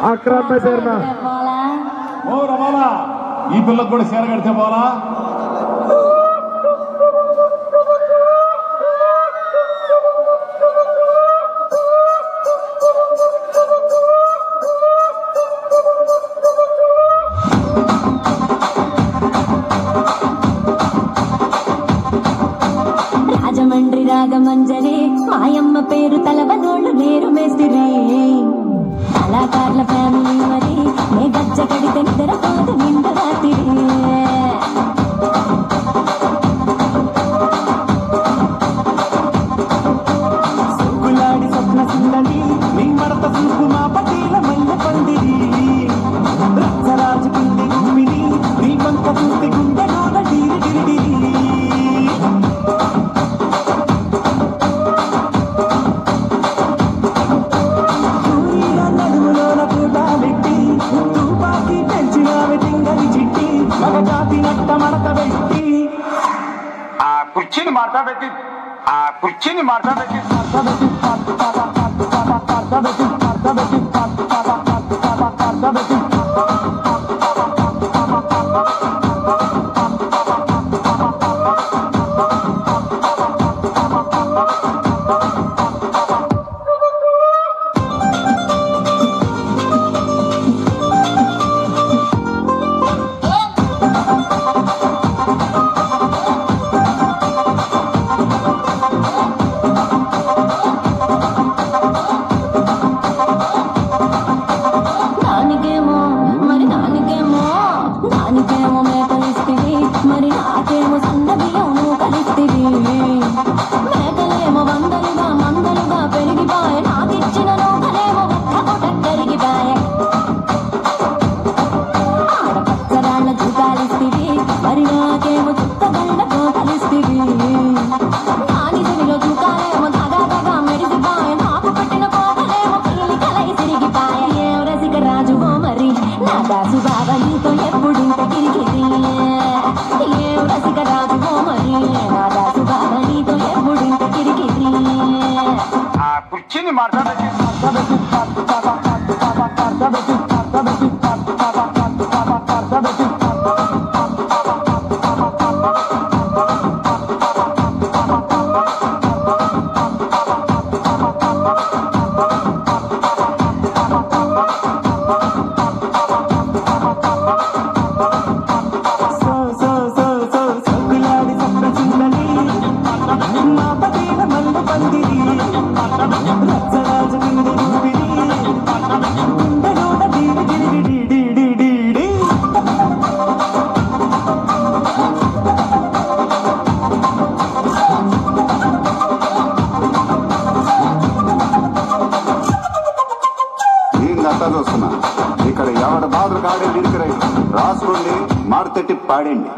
అక్రమ పేరున ఓ రమాలా ఈ పిల్లకు కూడా చీర కడితే పోలా. రాజమండ్రి రాగమంజరి మాయమ్మ పేరు తలవనోళ్ళు నేరు మేస్తిరి కళాకారుల ఫ్యామిలీ మరి నే గజ్జ కడితే నిద్రపోదు నింద రాత్రి సుకులాడి స్వప్న సుందరి నీ మడత చూపు మా పటీల మల్ల పందిరి రచ్చరాజు పిండి గుమ్మిని నీ పంత చూసి గుండెలోన డీరి నడుములోన పూట పెట్టి తుపాకి పెంచినావి తింగరి చిట్టి మగ జాతి నట్ట మడత పెట్టి ఆ కుర్చీని మాట్లాడబెట్టి దానికేమో మేకలిస్తివి మరి నాకేమో సన్న బియ్యం కలిస్తివి మేకలేమో వందలుగా మందలుగా పెరిగిపాయ నాకిచ్చిన నూకలేమో ఒక్క కరిగిపాయ ఆడపచ్చరాళ్ళ జూకాలిస్తివి మరి నాకేమో చుక్కగళ్ళతో కలిస్తివి నాని చెవిలో జూకాలేమో దగా మెరిసిపాయ నాకు పెట్టిన పోగలేమో పిల్లి కలై తిరిగిపాయ ఏం రసిక రాజువో మరి నా దాసు బాబా నీతో ఎప్పుడింత గిరిగిరి ఏం రసిక రాజువో మరి నా దాసు బాబా నీతో ఎప్పుడింత గిరిగిరి ఆ కుర్చీని మాట్లాడబెట్టి సుకులాడి స్వప్న సుందరి మా పటీల మల్ల పందిరి రచ్చరాజు పిండి గుమ్మిని గుండెలోన డీడి దీన్నంతా చూస్తున్నా. ఇక్కడ ఎవడ బాధలు కాడే లిరిక్ రైటర్ రాసుకోండి, మారుతెట్టి పాడండి.